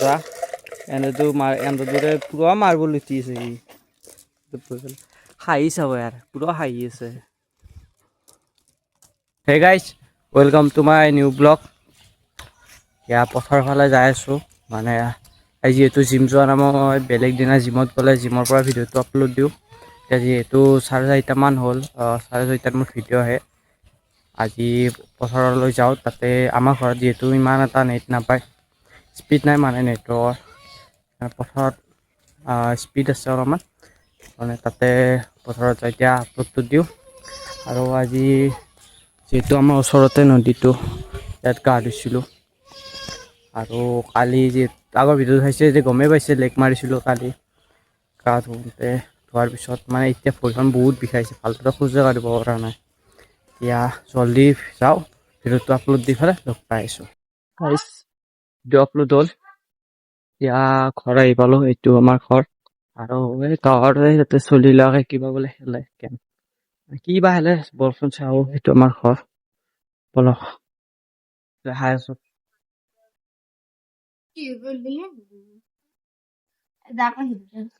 ৰা এনেতো এনেদৰে পুৰা মাৰ্বল উঠি আছে সি হাঁহি চাব ইয়াৰ পুৰা হাঁহি আছে hey guys welcome to my new blog ইয়াৰ পথাৰৰ ফালে যাই আছোঁ মানে যিহেতু জিম যোৱা নাই মই বেলেগ দিনা জিমত গ'লে জিমৰ পৰা ভিডিঅ'টো আপলোড দিওঁ এতিয়া যিহেতু 4:30মান হ'ল 4:30টাত মোৰ ভিডিঅ' আহে আজি পথাৰলৈ যাওঁ তাতে আমাৰ ঘৰত যিহেতু ইমান এটা নেট নাপায় স্পীড নাই মানে নেটৱৰ্কৰ পথাৰত স্পীড আছে অলপমান মানে তাতে পথাৰত যাই এতিয়া আপলোডটো দিওঁ আৰু আজি যিহেতু আমাৰ ওচৰতে নদীটো ইয়াত গা ধুইছিলোঁ আৰু কালি যে আগৰ ভিডিঅ'ত চাইছে যে গমেই পাইছে লেক মাৰিছিলোঁ কালি গা ধুওঁতে ধোৱাৰ পিছত মানে এতিয়া ভৰিখন বহুত বিষাইছে ভালদৰে খোজে কাঢ়িব পৰা নাই এতিয়া জল্দি যাওঁ ভিডিঅ'টো আপলোড দি পেলাই লগ পাই আছোঁ ভিডিঅ' আপলোড হ'ল এতিয়া ঘৰ আহি পালোঁ এইটো আমাৰ ঘৰ আৰু এই গাঁৱতে যাতে চলি লগাকে কিবা বোলে খেলে কি বা খেলে বৰচোন চাওঁ সেইটো আমাৰ ঘৰ বলক দেখাই আছোঁ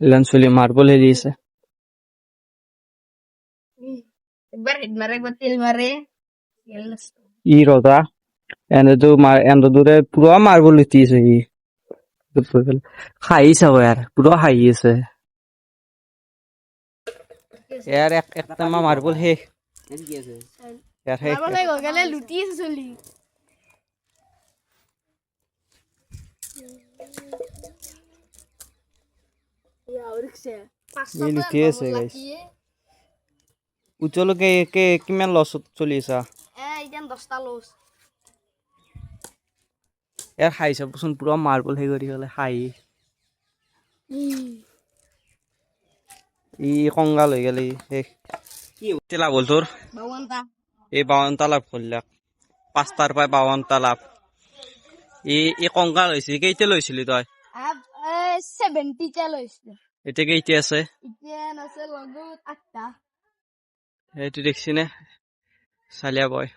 ইলান চলি মাৰ্বল হেৰি আছে ই ৰজা এনেদৰে পুৰা মাৰ্বল উঠি আছে সি হাঁহি চাব ইয়াৰ পুৰা হাঁহি আছে ইয়াৰ একটা মাৰ্বল শেষ ইয়াৰ শেষ লুটি আছে গাইছ উজ্জ্বলকে কিমান লছত চলি আছা ইয়াৰ হাঁহি চাবচোন পুৰা মাৰ্বল সেই কৰি পেলাই হাঁহি ই কংগাল হৈ গেল শেষ কি লাভ হ'ল তোৰ এই 52টা লাভ কৰিলাক 5টাৰ পৰা 52টা লাভ এই কংগাল হৈছে কেইটা লৈছিলি তই 70টা লৈছিলো এতিয়া কেইটা আছে এতিয়া আছে লগত 8টা সেইটো দেখছি নে চালিয়া বয়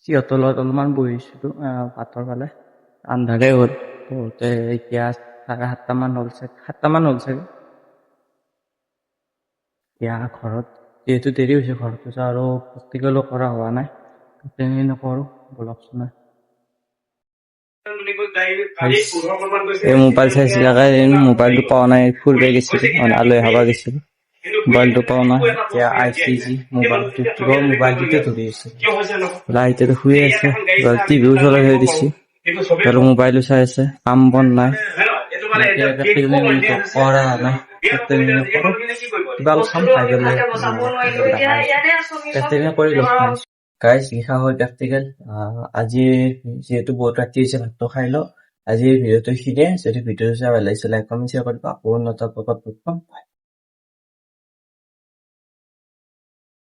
সিহঁতৰ লগত অলপমান বহিছিলোঁ ভাতৰ ফালে আন্ধাৰে হ'ল বহুতে এতিয়া 7:30মান হ'ল চাগে 7টামান হ'ল চাগে এতিয়া ঘৰত যিহেতু দেৰি হৈছে ঘৰতো যাওঁ আৰু প্ৰেক্টিকেলো কৰা হোৱা নাই তেনেকৈ নকৰোঁ বলকচোন এই মোবাইল চাইছিলাকে মোবাইলটো পোৱা নাই ফুৰিব গৈছিলোঁ মানে আলহী খাব গৈছিলোঁ মোবাইলটো পোৱা নাই এতিয়া আইছি মোবাইলটোতে ধৰি আছে এতিয়াতো শুই আছে টিভিও চলাই থৈ দিছে আৰু মোবাইলো চাই আছে কাম বন নাই কৰা নাই কিবা অলপ চাম খাই পেলাই কৰি লগ পাইছোঁ গাইজ লিখা হয় প্ৰেক্টিকেল আজি যিহেতু বহুত ৰাতি হৈছে ভাতটো খাই লওঁ আজিৰ ভিডিঅ'টো এইখিনিয়ে যদি ভিডিঅ'টো চাই ভাল লাগিছে লাইক কমেণ্ট শ্বেয়াৰ কৰিবা আকৌ নতুন